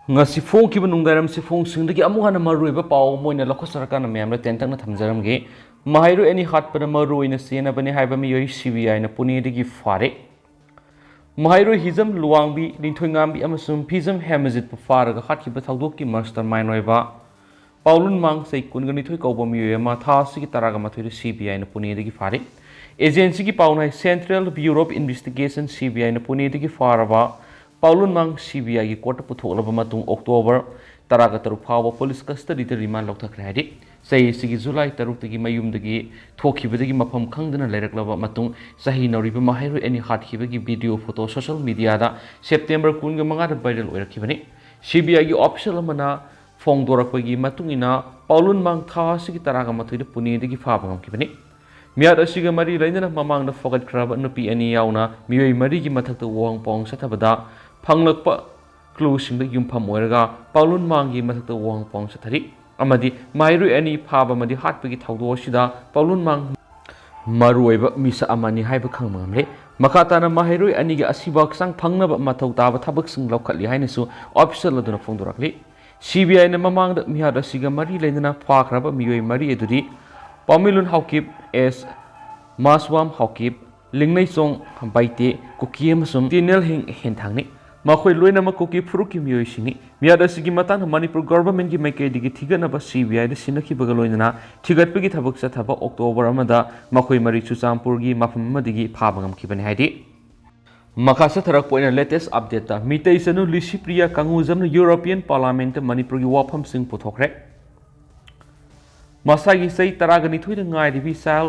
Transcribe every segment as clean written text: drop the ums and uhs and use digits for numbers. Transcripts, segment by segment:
ngasi phone ki bunung daram si phone sing dagi amu hana marui ba paw moina lokho sarakana mem la ten tak na thamjaram ge mahairu any hat pa marui na sena bani haiba mi yoi CBI na puni dagi fare mahairu hizam luangbi ninthoingambi amasum phizam hamazit pa faraga hat ki ba thawdok ki mastermind oiba paulun mang sei kungani thoi kawba mi yoi ma tha si ki taraga ma thoi CBI na puni dagi fare agency ki pawnai Central Bureau of Investigation CBI na puni dagi faraba Paulun mang CBI की court पुथोलबा मतुंग October तरागा तरुक फाव police custody ते remand लौथखरे हादि सही सिगी जुलाई तरुक तगी मयुमदगी थोखिबदगी मफम खंगदना लेरकलबा मतुंग सही नौरिबा माहिरु एनी हाटखिबगी वीडियो फोटो सोशल मीडिया दा सेप्टेम्बर 15 दा वायरल ओइरखिबनि CBI की ऑफिशियल मना फोंगदोरकपगी मतुंगिना पाउलुन मांग था सिगी तरागा मथुइद पुनेदगी फाबा ngamkibani मियाद असिगा मरी लैनना ममांगदा फोगतखराबा नुपी अनि यावना मियोय मरी की मथक्ता वोंग पोंग सथबदा फंगलकपा क्लूसिंग द युमफम ओरगा पाउलुन मांगी मथक्ता वोंग पोंग सथरी अमदी माइरु अनि फाबा मदी हाटपगी थौदो सिदा पाउलुन मांग मरुइबा मिसा अमानी हाइबा खंगमले मखाताना माहिरु अनि गे असिबा संग फंगनबा मथौ ताबा थबकसिंग लौखली हाइनसु ऑफिशियल अदुना फोंदोरकली CBI ना ममांगदा मियाद असिगा मरी लैनना फाखराबा मियोय मरी एदुदी पामिलुन हाउकिप एस मासवाम हाउकिप लिंगनै चोंग बाइते कुकी अमसुम तिनेल हिंग हेंथांगनि मखोय लोइनम कुकी फुरुकी मियोयसिंगनि मियादसिगी मतान मणिपुर गवर्नमेंट की मैकेदिगी थिगनबा CBI द सिनखिबगा लोइनना थिगतपगी थबक सथबा अक्टोबर अमदा मखोय मरि चुचामपुर की मफम मदिगी फाबंगम खिबनि हाइदि मखासा थरक पोइना लेटेस्ट अपडेट ता मितैसनु लिसिप्रिया कांगुजम यूरोपियन पार्लियामेंट मणिपुर की वाफम सिंग पुथोखरे मसागी सही तरागनी थुइद ngairibi साल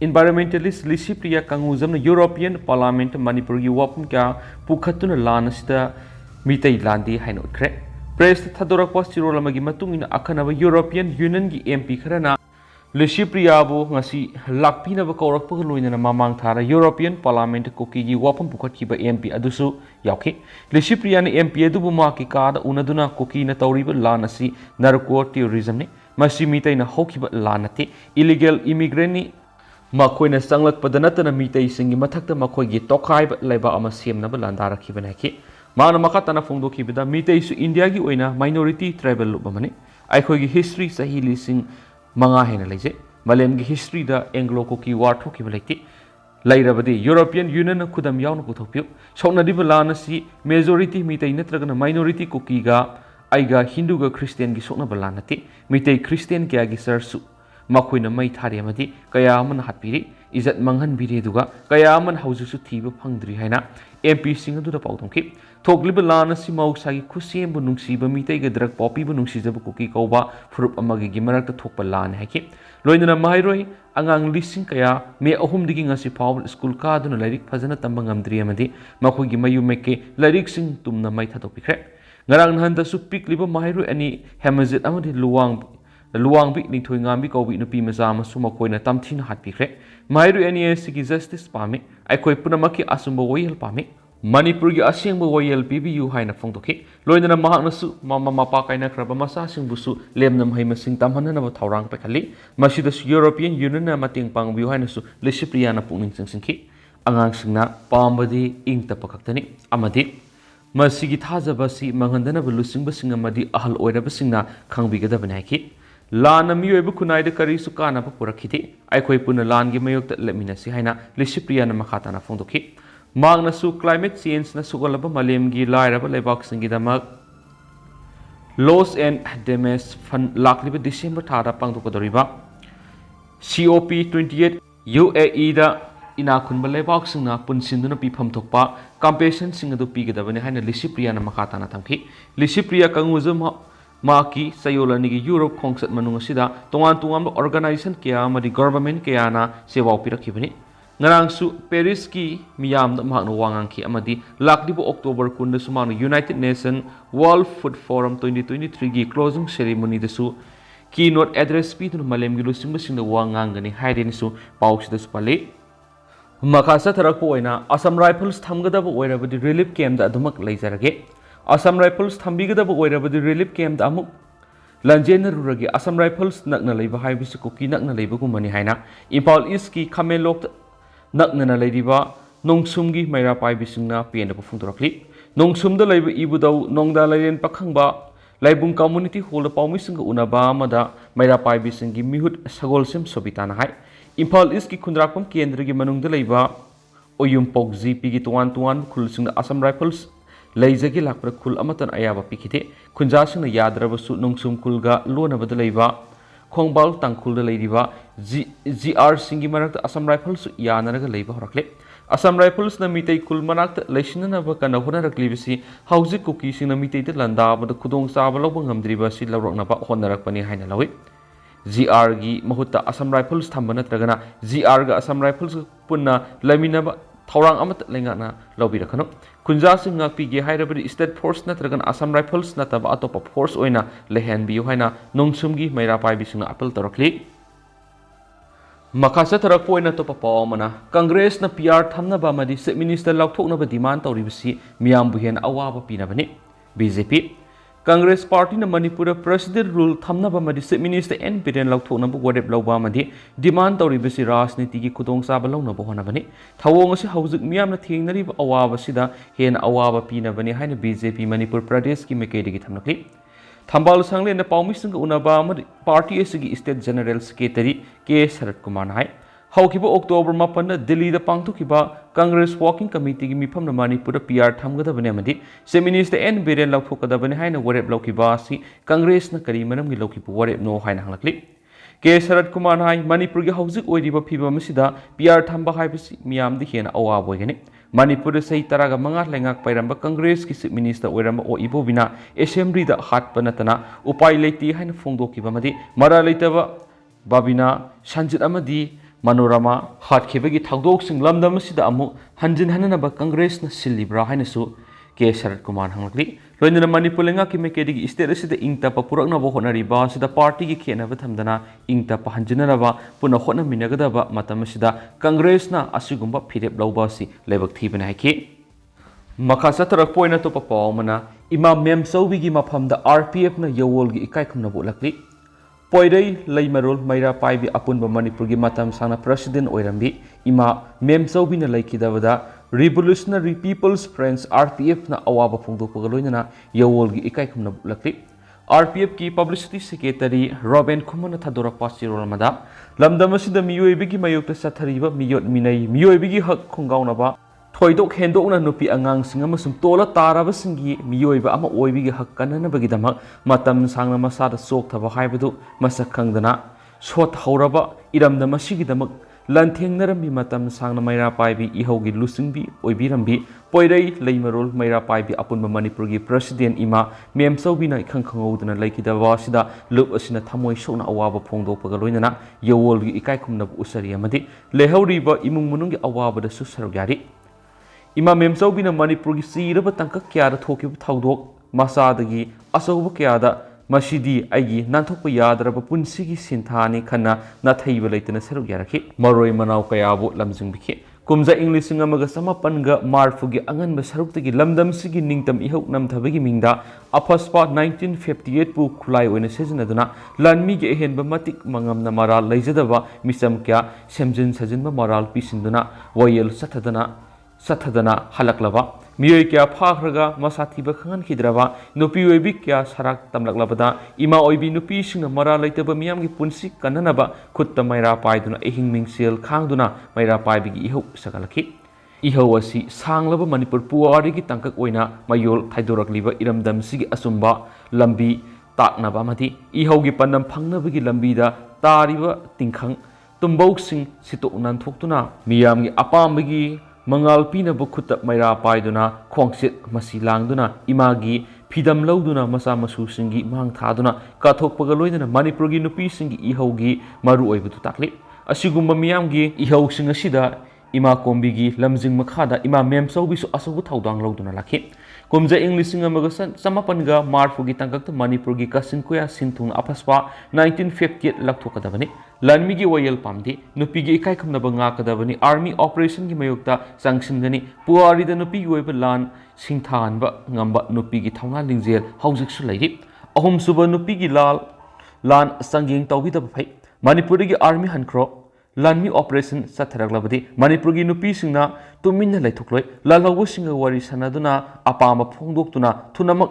environmentalist Licypriya Kangujam European parliament Manipur की वाफम क्या पुखतुन लानसिदा मितै लांदी हाइनोखरे प्रेस थदोरक चिरोल अमगी मतुंगिना अखनब यूरोपियन यूनियन की MP खरना Licypriya बु ngasi lakpinaba kawrakpaga loinana mamang thara European Parliament Kuki की वाफम पुखतखिबा MP अदुसु यावखि Licypriya ने MP अदुबु माकी kada Unaduna Kuki na तौरिबा लान असि narco terrorism ने मसी मितैना हौखिबा लानते illegal immigrant नि मखोइना संगलकपदा नतना मितैसिंगी मथक्ता मखोइगी तोखाइबा लैबा अमा सेमनबा लांदारखिबा नाखि माना मखातना फोंदोखिबदा मितैसु इंडिया की ओइना माइनॉरिटी ट्राइबल लुबमने आइखोइगी हिस्ट्री सही लिसिंग मंगा हेना लैजे मलेमगी हिस्ट्री दा एंग्लो कुकी वार थोखिबा लैति लैरबदि यूरोपियन यूनियन खुदम यावना पुथोपियो सौनदिबा लानसि मेजॉरिटी मितै नत्रगना माइनॉरिटी कुकीगा आइगा हिंदूगा क्रिश्चियन की सोकनबा लानति मितै क्रिश्चियन क्यागी सरसु मखोइना मै थारे अमदि कया अमन हातपिरि इज्जत मंगन बिरे दुगा कया अमन हौजुसु थीबा फंगद्रि हैना MP सिंग अदुदा पाउदोंखि थोकलिबा लानसि मौसागी खुसेमबु नुंसीबा मितैगा द्रग पॉपीबु नुंसीजबा कुकी कौबा फुरुप अमगी मरक्ता थोकपा लान हैकि लोइनना माइरोय अंगांग लिसिंग कया मे अहुमदिगी ngasi फाव स्कूल कादुना लाइरिक फजना तंबा ngamdri अमदि मखोइगी मयुमेके लाइरिक सिंग तुमना मै थादोपिख्रे ngarang nahanda su pikliba mahiru ani hemazit amadi luwangbi nithoi kawbi nupi maza amasu makoina tamthina hatpikhre mahiru ani sigi justice pame aikoi punamaki asumba woyel pame manipur gi asengba woyel PBU haina phongdokhi loinana mahaknasu mama mapa kaina kraba masa singbusu lemnam haimasing tamhanana ba thaurang pekhali masidasu European Union na mating pangbiu haina su Licypriya na pungning singki angang singna pambadi ingta pakaktani amadi मसीगी थाजबसी मंगंदनब लुसिंगबसिंग अमदी अहल ओइरबसिंगना खंगबिगदबने हाइकि लान मियोइब खुनाइद करिसु कानब पुरखिति आइखोइ पुन लानगी मयोक्त लेमिनसि हाइना Licypriya न मखाताना फोंदोखि मांगनसु climate change न सुगलब मलेमगी लाइरब लेबाकसिंगिदमक loss and damage fund लाखलिब डिसेंबर थादा पांगदोकदोरिबा COP28 UAE दा इनाखुनब लेबाकसिंगना पुनसिंदुना पिफम थोकपा कंपेशन सिंग अदु पिगदबने हाइना Licypriya न मखाताना थमखि Licypriya कांगुजम माकी सयोलनिगी यूरोप खोंगसत मनुंग सिदा तोंगान तोंगान ऑर्गेनाइजेशन क्या मदि गवर्नमेंट क्या ना सेवा पिरखिबनि ngarangsu Paris की मियाम द मागनो वांगांखि अमदि लाकदिबो अक्टोबर 10 सुमानो united nation world food forum 2023 की क्लोजिंग सेरेमनी दसु की नोट एड्रेस पिदुन मलेमगी लुसिंगबसिंग द वांगांगनि हाइदेनिसु पाउक्सिदसु पले मखासा थरकपो ओइना असम राइफल्स थमगदब ओइरबदि रिलीफ कैम्प दा अदुमक लैजरगे असम राइफल्स थम्बिगदब ओइरबदि रिलीफ कैम्प दा अमुक लंजेन रुरगे असम राइफल्स नकना लैबा हाइबिसु कुकी नकना लैबगुमनि हाइना इम्फाल ईस्ट की खमेलोक नकना लैरिबा नोंसुमगी मैरा पाइबिसिंगना पेनबो फुंदोरखलि Nongsumda laiba ibudau nongda lairen pakhangba laibung community hall paumising unaba amada maira paibising gi mihut sagolsim sobitana hai Imphal East ki khundrakpam kendra gi manungda laiba oyumpok GP gi tuan khulsing Assam Rifles laizagi lakpra khul amatan ayaba pikite khunjasing yadrabasu nongsum khulga lonabada laiba khongbal tangkhulda laidiba GR singi marakta Assam Rifles yanaraga laiba horakle Assam Rifles na mitay khul manakta laisinanaba kana honaraklibi hauji kuki sing na mitay ta landabada khudong saba lawba ngamdriba si lawroknaba honarakpani haina lawi GR gi mahutta Assam Rifles thamba natragana GR ga Assam Rifles punna laminaba thawrang amat lengana lawbirakhano khunja sing ngakpi gi hairabadi state force natragana Assam Rifles nataba atopa force oina lehanbiu haina nongsumgi maira paibi sing apel torakli Makasa tarak po na to papawamana Congress na PR thamna ba madi se minister laukthok na ba demand tawribasi miyam buhen awaba pinabani BJP Congress party na Manipur president rule thamna ba madi se minister N Biren laukthok na ba wadep lawba madi demand tawribasi rajniti gi khudong saba lawna ba honabani thawong asi hawjuk miyam na thingnari ba awaba sida hen awaba pinabani haina BJP Manipur Pradesh ki mekedi gi thamnakli Thambal Sangle na Paumising Unaba Party Sigi State General Secretary K. Sarat Kumar Hai. Haukiba October Mapana Delhi the Pangtukiba Congress Walking Committee Mipam the money put a PR Tamgada Benemadi, Seminist N. Biren Lautoka the Benhaina Warep Lokibasi, Congress na Karimanam Lokipu Warep no Haina Hanakli. K. Sarat Kumar Hai, Manipur Housing Oidiba Piba Misida, PR Tamba Hibis Miam the Hian Awa Boyane. Manipur say taraga mga lengak pairamba Congress ki minister oiramba o ibobina assembly da hat panatana upay leiti hain fongdo ki bamadi mara leitaba babina sanjit amadi manorama hat khebagi thagdok sing lamdam sida amu hanjin hanana ba Congress na silibra hainasu K. Sarat Kumar hangakli loinana Manipur lenga ki mekedi state sida ingta pa purakna bo honari ba sida party ki khena ba thamdana ingta pa hanjinana ba puna hona minagada ba matam sida Congress na asigumba phirep lawba si lebak thibana haiki makasa tarak poina to pa pawmana imam mem saubi gi maphamda RPF na yawol gi ikai khumna bo lakli poidai leimarol maira paibi apunba Manipur gi matam sana president oirambi ima mem saubi na laikidawada Revolutionary People's Friends RPF na awaba phongdokpaga loinana yawol gi ikai khumna lakli RPF ki publicity secretary Robin Khumana thadorakpa sirol mada lamdam asida miyoibigi mayokta sathariba miyot minai miyoibigi hak khongaunaba thoidok hendokna nupi angang singa masum tola taraba singi miyoiba ama oibigi hak kananabagi damak matam sangna masada sok thaba haibadu masak khangdana shot hauraba iramda masigi damak Lanthengnarambi matam sangna maira paibi ihaugi lusingbi oibirambi poirai leimarol maira paibi apunba Manipur gi president ima mem saubina ikhangkhangoduna laikidaba sida lup asina thamoi sokna awaba phongdokpaga loinana yawol gi ikai khumna usari amadi lehauriba imung munungi awaba da susargyari ima mem saubina Manipur gi siraba tangka kyara thokibu thawdok masadagi asauba kyada Masidi aigi nanthokpa yadraba punsigi sinthani khana nathaiba leitana saruk yarakhi maroi manau kayabu lamjing bikhi kumza English amaga samapanga marfugi anganba saruktagi lamdam sigi ningtam ihok namthabagi mingda aphaspa 1958 pu khulai oina sejinaduna lanmi ge ehenba matik mangamna maral leijadaba misam kya semjin sajinba maral pisinduna wayel sathadana halaklaba miyoi kya phakhraga masathiba khangan khidraba nupi oibi kya sarak tamlaklabada ima oibi nupi singna mara leitaba miyam gi punsi kananaba khutta maira paiduna ehing mingsel khangduna maira paibi gi ihau sagalaki ihau asi sanglaba Manipur puari gi tangkak oina mayol thaidorakliba iramdam sigi asumba lambi taknaba mati ihau gi pandam phangnabagi lambi da tariba tingkhang tumbok sing sitok nan thoktuna miyam gi apambagi Mangal pina bukuta maira paiduna khongsit masilangduna imagi phidam lauduna masa masu singi mang thaduna kathokpaga loinana Manipur gi nupi singi ihaugi maru oibutu takli asigumba miyamgi ihau singa sida ima kombi gi lamjing makhada ima mem saubi su asabu thaudang lauduna lakhi kumja English amaga samapanga marfu gi tangkak Manipur gi kasin koya sinthung aphaspa 1958 lakthokadabani lanmi gi wayel pamdi nupi gi ikai khamna banga kadabani army operation gi mayokta sangsingani puari da nupi gi oiba lan singthan ba ngamba nupi gi thawna lingjel haujik su lairi ahum suba nupi gi lan sanging tawbi da phai Manipur gi army hankro ꯂꯥꯟꯃꯤ operation ꯆꯠꯊꯔꯛꯂꯕꯗꯤ ꯃꯅꯤꯄꯨꯔꯒꯤ ꯅꯨꯄꯤꯁꯤꯡꯅ ꯇꯨꯃꯤꯟꯅ ꯂꯩꯊꯣꯛꯂꯣꯏ ꯂꯥꯜꯍꯧꯕꯁꯤꯡꯒ ꯋꯥꯔꯤ ꯁꯥꯟꯅꯗꯨꯅ ꯑꯄꯥꯝꯕ ꯐꯣꯡꯗꯣꯛꯇꯨꯅ ꯊꯨꯅꯃꯛ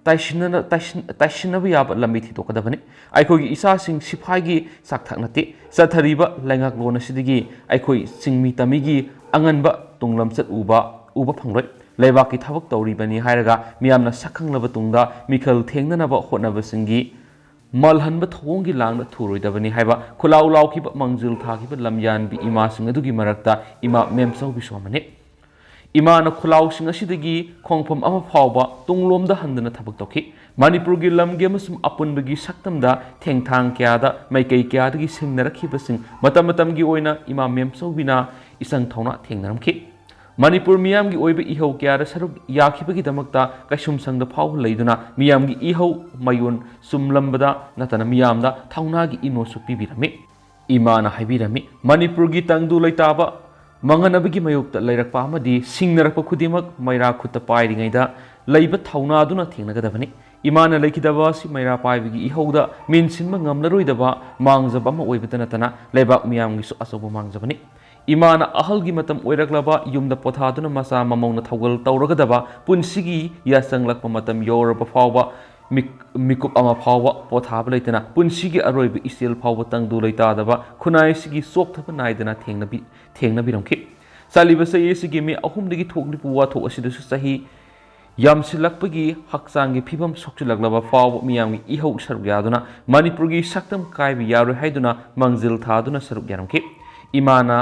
ꯇꯥꯏꯁꯤꯟꯅꯕ ꯌꯥꯕ ꯂꯝꯕꯤ ꯊꯤꯗꯣꯛꯀꯗꯕꯅꯤ ꯑꯩꯈꯣꯏꯒꯤ ꯏꯆꯥꯁꯤꯡ ꯁꯤꯐꯥꯏꯒꯤ ꯆꯥꯛꯊꯛ ꯅꯠꯇꯦ ꯆꯠꯊꯔꯤꯕ ꯂꯩꯉꯥꯛꯂꯣꯟ ꯑꯁꯤꯗꯒꯤ ꯑꯩꯈꯣꯏ ꯆꯤꯡꯃꯤ ꯇꯝꯃꯤꯒꯤ ꯑꯉꯟꯕ ꯇꯨꯡꯂꯝꯆꯠ ꯎꯕ ꯐꯪꯂꯣꯏ ꯂꯩꯕꯥꯛꯀꯤ ꯊꯕꯛ ꯇꯧꯔꯤꯕꯅꯤ ꯍꯥꯏꯔꯒ ꯃꯤꯌꯥꯝꯅ ꯁꯛꯈꯪꯂꯕ ꯇꯨꯡꯗ ꯃꯤꯈꯜ ꯊꯦꯡꯅꯅꯕ ꯍꯣꯠꯅꯕꯁꯤꯡꯒꯤ ꯃꯜꯍꯟꯕ ꯊꯧꯑꯣꯡꯒꯤ ꯂꯥꯡꯗ ꯊꯨꯔꯣꯏꯗꯕꯅꯤ ꯍꯥꯏꯕ ꯈꯨꯂꯥꯎ ꯂꯥꯎꯈꯤꯕ ꯃꯥꯡꯖꯤꯜ ꯊꯥꯈꯤꯕ ꯂꯝꯌꯥꯟꯕꯤ ꯏꯃꯥꯁꯤꯡ ꯑꯗꯨꯒꯤ ꯃꯔꯛꯇ ꯏꯃꯥ ꯃꯦꯝꯆꯧꯕꯤꯁꯨ ꯑꯃꯅꯤ ꯏꯃꯥꯅ ꯈꯨꯂꯥꯎꯁꯤꯡ ꯑꯁꯤꯗꯒꯤ ꯈꯣꯡꯐꯝ ꯑꯃ ꯐꯥꯎꯕ ꯇꯨꯡꯂꯣꯝꯗ ꯍꯟꯗꯅ ꯊꯕꯛ ꯇꯧꯈꯤ ꯃꯅꯤꯄꯨꯔꯒꯤ ꯂꯝꯒꯤ ꯑꯃꯁꯨꯡ ꯑꯄꯨꯟꯕꯒꯤ ꯁꯛꯇꯝꯗ ꯊꯦꯡꯊꯥꯡ ꯀꯌꯥꯗ ꯃꯥꯏꯀꯩ ꯀꯌꯥꯗꯒꯤ ꯁꯤꯡꯅꯔꯛꯈꯤꯕꯁꯤꯡ ꯃꯇꯝꯒꯤ ꯑꯣꯏꯅ ꯏꯃꯥ ꯃꯦꯝꯆꯧꯕꯤꯅ ꯏꯆꯪ ꯊꯧꯅ ꯊꯦꯡꯅꯔꯝꯈꯤ ꯃꯅꯤꯄꯨꯔ ꯃꯤꯌꯥꯝꯒꯤ ꯑꯣꯏꯕ ꯏꯍꯧ ꯀꯌꯥꯗ ꯁꯔꯨꯛ ꯌꯥꯈꯤꯕꯒꯤꯗꯃꯛꯇ ꯀꯩꯁꯨꯝꯁꯪꯗ ꯐꯥꯎꯕ ꯂꯩꯗꯨꯅ ꯃꯤꯌꯥꯝꯒꯤ ꯏꯍꯧ ꯃꯌꯣꯟ ꯆꯨꯝꯂꯝꯕꯗ ꯅꯠꯇꯅ ꯃꯤꯌꯥꯝꯗ ꯊꯧꯅꯥꯒꯤ ꯏꯅꯣꯠꯁꯨ ꯄꯤꯕꯤꯔꯝꯃꯤ ꯏꯃꯥꯅ ꯍꯥꯏꯕꯤꯔꯝꯃꯤ ꯃꯅꯤꯄꯨꯔꯒꯤ ꯇꯪꯗꯨ ꯂꯩꯇꯥꯕ ꯃꯉꯅꯕꯒꯤ ꯃꯥꯌꯣꯛꯇ ꯂꯩꯔꯛꯄ ꯑꯃꯗꯤ ꯁꯤꯡꯅꯔꯛꯄ ꯈꯨꯗꯤꯡꯃꯛ ꯃꯩꯔꯥ ꯈꯨꯠꯇ ꯄꯥꯏꯔꯤꯉꯩꯗ ꯂꯩꯕ ꯊꯧꯅꯥꯗꯨꯅ ꯊꯦꯡꯅꯒꯗꯕꯅꯤ ꯏꯃꯥꯅ ꯂꯩꯈꯤꯗꯕ ꯑꯁꯤ ꯃꯩꯔꯥ ꯄꯥꯏꯕꯒꯤ ꯏꯍꯧꯗ ꯃꯦꯟꯁꯤꯟꯕ ꯉꯝꯂꯔꯣꯏꯗꯕ ꯃꯥꯡꯖꯕ ꯑꯃ ꯑꯣꯏꯕꯇ ꯅꯠꯇꯅ ꯂꯩꯕꯥꯛ ꯃꯤꯌꯥꯝꯒꯤꯁꯨ ꯑꯆꯧꯕ ꯃꯥꯡꯖꯕꯅꯤ ꯏꯃꯥꯅ ꯑꯍꯜꯒꯤ ꯃꯇꯝ ꯑꯣꯏꯔꯛꯂꯕ ꯌꯨꯝꯗ ꯄꯣꯊꯥꯗꯨꯅ ꯃꯆꯥ ꯃꯃꯧꯅ ꯊꯧꯒꯜ ꯇꯧꯔꯒꯗꯕ ꯄꯨꯟꯁꯤꯒꯤ ꯌꯥꯆꯪꯂꯛꯄ ꯃꯇꯝ ꯌꯧꯔꯕ ꯐꯥꯎꯕ ꯃꯤꯀꯨꯞ ꯑꯃ ꯐꯥꯎꯕ ꯄꯣꯊꯥꯕ ꯂꯩꯇꯅ ꯄꯨꯟꯁꯤꯒꯤ ꯑꯔꯣꯏꯕ ꯏꯆꯦꯜ ꯐꯥꯎꯕ ꯇꯪꯗꯨ ꯂꯩꯇꯥꯗꯕ ꯈꯨꯟꯅꯥꯏꯁꯤꯒꯤ ꯆꯣꯛꯊꯕ ꯅꯥꯏꯗꯅ ꯊꯦꯡꯅꯕꯤꯔꯝꯈꯤ ꯆꯠꯂꯤꯕ ꯆꯍꯤ ꯑꯁꯤꯒꯤ ꯃꯦ 3ꯗꯒꯤ ꯊꯣꯛꯂꯤꯕ ꯋꯥꯊꯣꯛ ꯑꯁꯤꯗꯁꯨ ꯆꯍꯤ ꯌꯥꯝꯁꯤꯜꯂꯛꯄꯒꯤ ꯍꯛꯆꯥꯡꯒꯤ ꯐꯤꯕꯝ ꯁꯣꯛꯆꯤꯜꯂꯛꯂꯕ ꯐꯥꯎꯕ ꯃꯤꯌꯥꯝꯒꯤ ꯏꯍꯧ ꯁꯔꯨꯛ ꯌꯥꯗꯨꯅ ꯃꯅꯤꯄꯨꯔꯒꯤ ꯁꯛꯇꯝ ꯀꯥꯏꯕ ꯌꯥꯔꯣꯏ ꯍꯥꯏꯗꯨꯅ ꯃꯥꯡꯖꯤꯜ ꯊꯥꯗꯨꯅ ꯁꯔꯨꯛ ꯌꯥꯔꯝꯈꯤ ꯏꯃꯥꯅ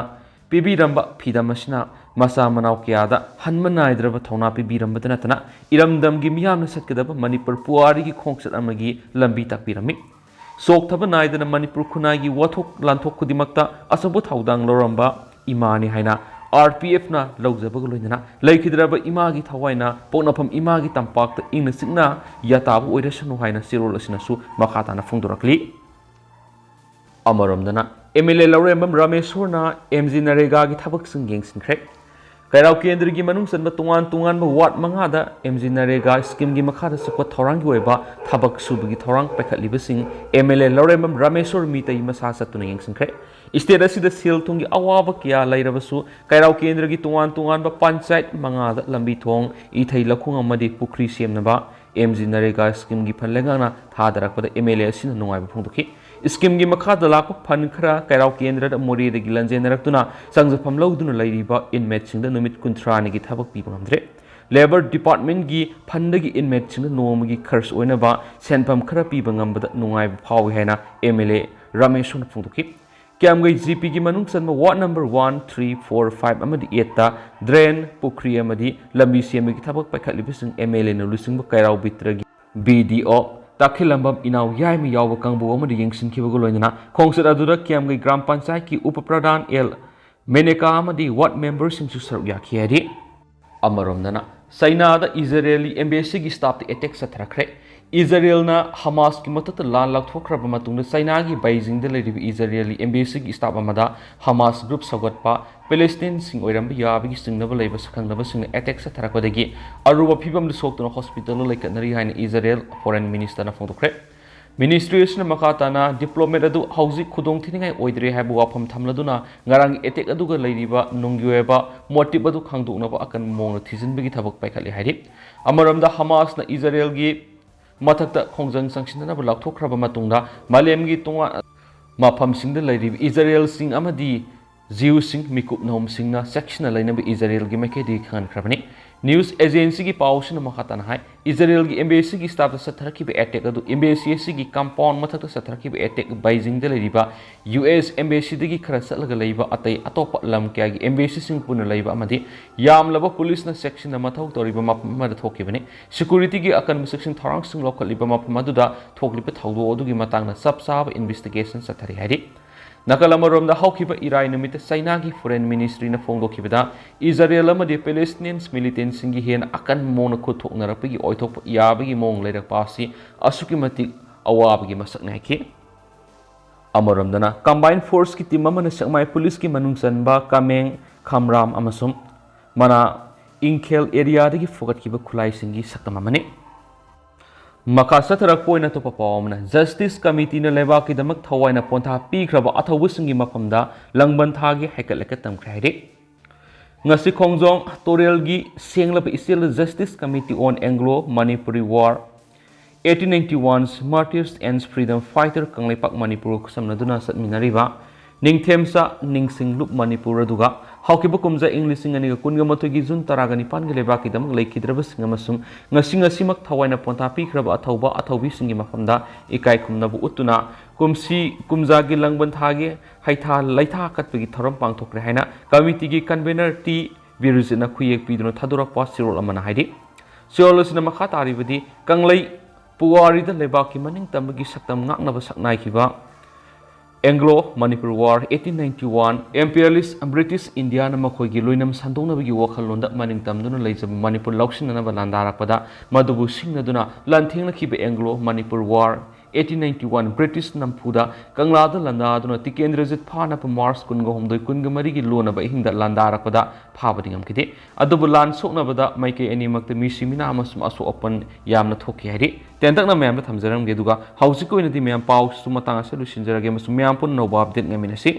ꯄꯤꯕꯤꯔꯝꯕ ꯐꯤꯗꯝ ꯑꯁꯤꯅ ꯃꯆꯥ ꯃꯅꯥꯎ ꯀꯌꯥꯗ ꯍꯟꯕ ꯅꯥꯏꯗ꯭ꯔꯕ ꯊꯧꯅꯥ ꯄꯤꯕꯤꯔꯝꯕꯇ ꯅꯠꯇꯅ ꯏꯔꯝꯗꯝꯒꯤ ꯃꯤꯌꯥꯝꯅ ꯆꯠꯀꯗꯕ ꯃꯅꯤꯄꯨꯔ ꯄꯨꯋꯥꯔꯤꯒꯤ ꯈꯣꯡꯆꯠ ꯑꯃꯒꯤ ꯂꯝꯕꯤ ꯇꯥꯛꯄꯤꯔꯝꯃꯤ ꯆꯣꯛꯊꯕ ꯅꯥꯏꯗꯅ ꯃꯅꯤꯄꯨꯔ ꯈꯨꯟꯅꯥꯏꯒꯤ ꯋꯥꯊꯣꯛ ꯂꯥꯟꯊꯣꯛ ꯈꯨꯗꯤꯡꯃꯛꯇ ꯑꯆꯧꯕ ꯊꯧꯗꯥꯡ ꯂꯧꯔꯝꯕ ꯏꯃꯥꯅꯤ ꯍꯥꯏꯅ RPFꯅ ꯂꯧꯖꯕꯒ ꯂꯣꯏꯅꯅ ꯂꯩꯈꯤꯗ꯭ꯔꯕ ꯏꯃꯥꯒꯤ ꯊꯋꯥꯏꯅ ꯄꯣꯛꯅꯐꯝ ꯏꯃꯥꯒꯤ ꯇꯝꯄꯥꯛꯇ ꯏꯪꯅ ꯆꯤꯛꯅ ꯌꯥꯇꯥꯕ ꯑꯣꯏꯔꯁꯅꯨ ꯍꯥꯏꯅ ꯆꯦꯔꯣꯜ ꯑꯁꯤꯅꯁꯨ ꯃꯈꯥ ꯇꯥꯅ ꯐꯣꯡꯗꯣꯔꯛꯂꯤ ꯑꯃꯔꯣꯝꯗꯅ MLA ꯂꯧꯔꯦꯝꯕꯝ ꯔꯥꯃꯦꯁꯣꯔꯅ MG ꯅꯔꯦꯒꯥꯒꯤ ꯊꯕꯛꯁꯤꯡ ꯌꯦꯡꯁꯤꯟꯈ꯭ꯔꯦ ꯀꯩꯔꯥꯎ ꯀꯦꯟꯗ꯭ꯔꯒꯤ ꯃꯅꯨꯡ ꯆꯟꯕ ꯇꯣꯉꯥꯟꯕ ꯋꯥꯔꯗ 5ꯗ MG ꯅꯔꯦꯒꯥ ꯁ꯭ꯀꯤꯝꯒꯤ ꯃꯈꯥꯗ ꯆꯠꯄ ꯊꯧꯔꯥꯡꯒꯤ ꯑꯣꯏꯕ ꯊꯕꯛ ꯁꯨꯕꯒꯤ ꯊꯧꯔꯥꯡ ꯄꯥꯏꯈꯠꯂꯤꯕꯁꯤꯡ MLA ꯂꯧꯔꯦꯝꯕꯝ ꯔꯥꯃꯦꯁꯣꯔ ꯃꯤꯇꯩ ꯃꯁꯥ ꯆꯠꯇꯨꯅ ꯌꯦꯡꯁꯤꯟꯈ꯭ꯔꯦ ꯏꯁꯇꯦꯠ ꯑꯁꯤꯗ ꯁꯦꯜ ꯊꯨꯝꯒꯤ ꯑꯋꯥꯕ ꯀꯌꯥ ꯂꯩꯔꯕꯁꯨ ꯀꯩꯔꯥꯎ ꯀꯦꯟꯗ꯭ꯔꯒꯤ ꯇꯣꯉꯥꯟꯕ ꯄꯟꯆꯥꯌꯠ 5ꯗ ꯂꯝꯕꯤ ꯊꯣꯡ ꯏꯊꯩ ꯂꯧꯈꯣꯡ ꯑꯃꯗꯤ ꯄꯨꯈ꯭ꯔꯤ ꯁꯦꯝꯅꯕ MG ꯅꯔꯦꯒꯥ ꯁ꯭ꯀꯤꯝꯒꯤ ꯐꯟ ꯂꯩꯉꯥꯛꯅ ꯊꯥꯗꯔꯛꯄꯗ MLA ꯑꯁꯤꯅ ꯅꯨꯡꯉꯥꯏꯕ ꯐꯣꯡꯗꯣꯛꯈꯤ ꯁ꯭ꯀꯤꯝꯒꯤ ꯃꯈꯥꯗ ꯂꯥꯛꯄ ꯐꯟ ꯈꯔ ꯀꯩꯔꯥꯎ ꯀꯦꯟꯗ꯭ꯔꯗ ꯃꯣꯔꯦꯗꯒꯤ ꯂꯟꯖꯦꯟꯅꯔꯛꯇꯨꯅ ꯆꯪꯖꯐꯝ ꯂꯧꯗꯨꯅ ꯂꯩꯔꯤꯕ ꯏꯟꯃꯦꯠꯁꯤꯡꯗ ꯅꯨꯃꯤꯠ 30ꯅꯤꯒꯤ ꯊꯕꯛ ꯄꯤꯕ ꯉꯝꯗ꯭ꯔꯦ ꯂꯦꯕꯔ ꯗꯤꯄꯥꯔꯠꯃꯦꯟꯠꯒꯤ ꯐꯟꯗꯒꯤ ꯏꯟꯃꯦꯠꯁꯤꯡꯗ ꯅꯣꯡꯃꯒꯤ ꯈꯔꯆ ꯑꯣꯏꯅꯕ ꯁꯦꯟꯐꯝ ꯈꯔ ꯄꯤꯕ ꯉꯝꯕꯗ ꯅꯨꯡꯉꯥꯏꯕ ꯐꯥꯎꯏ ꯍꯥꯏꯅ MLA ꯔꯥꯃꯦꯁꯣꯔꯅ ꯐꯣꯡꯗꯣꯛꯈꯤ ꯀ꯭ꯌꯥꯝꯒꯩ GPꯒꯤ ꯃꯅꯨꯡ ꯆꯟꯕ ꯋꯥꯔꯗ ꯅꯝꯕꯔ 1, 3, 4, 5 ꯑꯃꯗꯤ 8ꯇ ꯗ꯭ꯔꯦꯟ ꯄꯨꯈ꯭ꯔꯤ ꯑꯃꯗꯤ ꯂꯝꯕꯤ ꯁꯦꯝꯕꯒꯤ ꯊꯕꯛ ꯄꯥꯏꯈꯠꯂꯤꯕꯁꯤꯡ MLAꯅ ꯂꯨꯆꯤꯡꯕ ꯀꯩꯔꯥꯎ ꯕꯤꯇ꯭ꯔꯒꯤ BDO ꯇꯥꯈꯤꯂꯝꯕꯝ ꯏꯅꯥꯎ ꯌꯥꯏꯃ ꯌꯥꯎꯕ ꯀꯥꯡꯕꯨ ꯑꯃꯗ ꯌꯦꯡꯁꯤꯟꯈꯤꯕꯒ ꯂꯣꯏꯅꯅ ꯈꯣꯡꯆꯠ ꯑꯗꯨꯗ ꯀ꯭ꯌꯥꯝꯒꯩ ꯒ꯭ꯔꯥꯝ ꯄꯟꯆꯥꯌꯠꯀꯤ ꯎꯄ ꯄ꯭ꯔꯙꯥꯟ L ꯃꯦꯅꯦꯀꯥ ꯑꯃꯗꯤ ꯋꯥꯔꯗ ꯃꯦꯝꯕꯔꯁꯤꯡꯁꯨ ꯁꯔꯨꯛ ꯌꯥꯈꯤ ꯍꯥꯏꯔꯤ ꯑꯃꯔꯣꯝꯗꯅ ꯆꯩꯅꯥꯗ ꯏꯖꯔꯦꯂꯤ ꯑꯦꯝꯕꯦꯁꯤꯒꯤ ꯁ꯭ꯇꯥꯐꯇ ꯑꯦꯇꯦꯛ ꯆꯠꯊꯔꯛꯈ꯭ꯔꯦ ꯏꯖꯔꯦꯜꯅ ꯍꯃꯥꯁꯀꯤ ꯃꯊꯛꯇ ꯂꯥꯟ ꯂꯥꯎꯊꯣꯛꯈ꯭ꯔꯕ ꯃꯇꯨꯡꯗ ꯆꯩꯅꯥꯒꯤ ꯕꯩꯖꯤꯡꯗ ꯂꯩꯔꯤꯕ ꯏꯖꯔꯦꯂꯤ ꯑꯦꯝꯕꯦꯁꯤꯒꯤ ꯁ꯭ꯇꯥꯐ ꯑꯃꯗ ꯍꯃꯥꯁ ꯒ꯭ꯔꯨꯞ ꯁꯧꯒꯠꯄ ꯄꯦꯂꯦꯁꯇꯤꯟꯁꯤꯡ ꯑꯣꯏꯔꯝꯕ ꯌꯥꯕꯒꯤ ꯆꯤꯡꯅꯕ ꯂꯩꯕ ꯁꯛꯈꯪꯅꯕꯁꯤꯡꯅ ꯑꯦꯇꯦꯛ ꯆꯠꯊꯔꯛꯄꯗꯒꯤ ꯑꯔꯨꯕ ꯐꯤꯕꯝꯗ ꯁꯣꯛꯇꯨꯅ ꯍꯣꯁꯄꯤꯇꯥꯜꯗ ꯂꯩꯈꯠꯅꯔꯤ ꯍꯥꯏꯅ ꯏꯖꯔꯦꯜ ꯐꯣꯔꯦꯟ ꯃꯤꯅꯤꯁꯇꯔꯅ ꯐꯣꯡꯗꯣꯛꯈ꯭ꯔꯦ ꯃꯤꯅꯤꯁꯇ꯭ꯔꯤ ꯑꯁꯤꯅ ꯃꯈꯥ ꯇꯥꯅ ꯗꯤꯄ꯭ꯂꯣꯃꯦꯠ ꯑꯗꯨ ꯍꯧꯖꯤꯛ ꯈꯨꯗꯣꯡꯊꯤꯅꯤꯡꯉꯥꯏ ꯑꯣꯏꯗ꯭ꯔꯦ ꯍꯥꯏꯕ ꯋꯥꯐꯝ ꯊꯝꯂꯗꯨꯅ ꯉꯔꯥꯡꯒꯤ ꯑꯦꯇꯦꯛ ꯑꯗꯨꯒ ꯂꯩꯔꯤꯕ ꯅꯨꯡꯒꯤ ꯑꯣꯏꯕ ꯃꯣꯇꯤꯕ ꯑꯗꯨ ꯈꯪꯗꯣꯛꯅꯕ ꯑꯀꯟꯕ ꯃꯑꯣꯡꯗ ꯊꯤꯖꯤꯟꯕꯒꯤ ꯊꯕꯛ ꯄꯥꯏꯈꯠꯂꯤ ꯍꯥꯏꯔꯤ ꯑꯃꯔꯣꯝꯗ ꯍꯃꯥꯁꯅ ꯏꯖꯔꯦꯜꯒꯤ ꯃꯊꯛꯇ ꯈꯣꯡꯖꯪ ꯆꯪꯁꯤꯟꯅꯅꯕ ꯂꯥꯎꯊꯣꯛꯈ꯭ꯔꯕ ꯃꯇꯨꯡꯗ ꯃꯥꯂꯦꯝꯒꯤ ꯇꯣꯉꯥꯟ ꯃꯐꯝꯁꯤꯡꯗ ꯂꯩꯔꯤꯕ ꯏꯖꯔꯦꯜꯁꯤꯡ ꯑꯃꯗꯤ ꯖꯤꯎꯁꯤꯡ ꯃꯤꯀꯨꯞ ꯅꯣꯝꯁꯤꯡꯅ ꯆꯦꯛꯁꯤꯟꯅ ꯂꯩꯅꯕ ꯏꯖꯔꯦꯜꯒꯤ ꯃꯥꯏꯀꯩꯗꯒꯤ ꯈꯪꯍꯟꯈ꯭ꯔꯕꯅꯤ ꯅ꯭ꯌꯨꯁ ꯑꯦꯖꯦꯟꯁꯤꯒꯤ ꯄꯥꯎꯁꯤꯅ ꯃꯈꯥ ꯇꯥꯅ ꯍꯥꯏ ꯏꯖꯔꯦꯜꯒꯤ ꯑꯦꯝꯕꯦꯁꯤꯒꯤ ꯁ꯭ꯇꯥꯐꯇ ꯆꯠꯊꯔꯛꯈꯤꯕ ꯑꯦꯇꯦꯛ ꯑꯗꯨ ꯑꯦꯝꯕꯦꯁꯤ ꯑꯁꯤꯒꯤ ꯀꯝꯄꯥꯎꯟ ꯃꯊꯛꯇ ꯆꯠꯊꯔꯛꯈꯤꯕ ꯑꯦꯇꯦꯛ ꯕꯩꯖꯤꯡꯗ ꯂꯩꯔꯤꯕ US ꯑꯦꯝꯕꯦꯁꯤꯗꯒꯤ ꯈꯔ ꯆꯠꯂꯒ ꯂꯩꯕ ꯑꯇꯩ ꯑꯇꯣꯞꯄ ꯂꯝ ꯀꯌꯥꯒꯤ ꯑꯦꯝꯕꯦꯁꯤꯁꯤꯡ ꯄꯨꯟꯅ ꯂꯩꯕ ꯑꯃꯗꯤ ꯌꯥꯝꯂꯕ ꯄꯨꯂꯤꯁꯅ ꯆꯦꯛꯁꯤꯟꯅ ꯃꯊꯧ ꯇꯧꯔꯤꯕ ꯃꯐꯝ ꯑꯃꯗ ꯊꯣꯛꯈꯤꯕꯅꯤ ꯁꯦꯀ꯭ꯌꯨꯔꯤꯇꯤꯒꯤ ꯑꯀꯟꯕ ꯆꯦꯛꯁꯤꯟ ꯊꯧꯔꯥꯡꯁꯤꯡ ꯂꯧꯈꯠꯂꯤꯕ ꯃꯐꯝ ꯑꯗꯨꯗ ꯊꯣꯛꯂꯤꯕ ꯊꯧꯗꯣꯛ ꯑꯗꯨꯒꯤ ꯃꯇꯥꯡꯗ ꯆꯞ ꯆꯥꯕ ꯏꯟꯚꯦꯁꯇꯤꯒꯦꯁꯟ ꯆꯠꯊꯔꯤ ꯍꯥꯏꯔꯤ ꯅꯥꯀꯜ ꯑꯃꯔꯣꯝꯗ ꯍꯧꯈꯤꯕ ꯏꯔꯥꯏ ꯅꯨꯃꯤꯠꯇ ꯆꯩꯅꯥꯒꯤ ꯐꯣꯔꯦꯟ ꯃꯤꯅꯤꯁꯇ꯭ꯔꯤꯅ ꯐꯣꯡꯗꯣꯛꯈꯤꯕꯗ ꯏꯖꯔꯦꯜ ꯑꯃꯗꯤ ꯄꯦꯂꯦꯁꯇꯤꯅꯤꯌꯟꯁ ꯃꯤꯂꯤꯇꯦꯟꯁꯤꯡꯒꯤ ꯍꯦꯟꯅ ꯑꯀꯟꯕ ꯃꯑꯣꯡꯗ ꯈꯨꯠ ꯊꯣꯛꯅꯔꯛꯄꯒꯤ ꯑꯣꯏꯊꯣꯛꯄ ꯌꯥꯕꯒꯤ ꯃꯑꯣꯡ ꯂꯩꯔꯛꯄ ꯑꯁꯤ ꯑꯁꯨꯛꯀꯤ ꯃꯇꯤꯛ ꯑꯋꯥꯕꯒꯤ ꯃꯁꯛꯅꯤ ꯍꯥꯏꯈꯤ ꯑꯃꯔꯣꯝꯗꯅ ꯀꯝꯕꯥꯏꯟ ꯐꯣꯔꯁꯀꯤ ꯇꯤꯝ ꯑꯃꯅ ꯁꯦꯛꯃꯥꯏ ꯄꯨꯂꯤꯁꯀꯤ ꯃꯅꯨꯡ ꯆꯟꯕ ꯀꯥꯃꯦꯡ ꯈꯝꯔꯥꯝ ꯑꯃꯁꯨꯡ ꯃꯅꯥ ꯏꯪꯈꯦꯜ ꯑꯦꯔꯤꯌꯥꯗꯒꯤ ꯐꯨꯒꯠꯈꯤꯕ ꯈꯨꯠꯂꯥꯏꯁꯤꯡꯒꯤ ꯁꯛꯇꯝ ꯑꯃꯅꯤ Maka satharak poina to papawmna Justice Committee na leba ki damak thawai na pontha pi khraba athawisingi mafamda langban thagi haikalaka tamkhre haide ngasi khongjong torel gi senglaba isil Justice Committee on Anglo Manipuri War 1891's Martyrs and Freedom Fighter Kangleipak Manipur kusamnaduna satminariba Ningthemsa Ningsinglup Manipur aduga haukiba kumja Englising ani kunga mathogi jun taraga nipan ge leba ki dam leikidraba singamasung ngasi mak thawaina ponta pi khraba athauba athaubi singi mafamda ikai kumnabu utuna kumsi kumja gi langban thage haitha laitha katpagi thoram pangthokre haina committee gi convener T Virujina khuyek piduna thadurak pa sirol amana haidi siolosina makha taribadi kanglei puwari da leba ki maning tambagi saktam ngaknaba saknai khiba Anglo Manipur War 1891 Imperialist British India na makhoigi loinam sandongnabagi wakhalonda maning tamduna leijab Manipur lauksinna balandarakpada madubu singnaduna lanthengna khiba Anglo Manipur War 1891 British nampuda kanglada landaduna tikendrajit phana pa Mars kunga homdoi kunga marigi lonaba hingda landarakpada phabadi ngamkide adubu lan soknabada maike animakta misimina amasum aso open yamna thoki hari tentakna mayam thamjaram ge duga hausik koinadi mayam pau sumatanga solution jarage masum mayam pun no update ngaminasi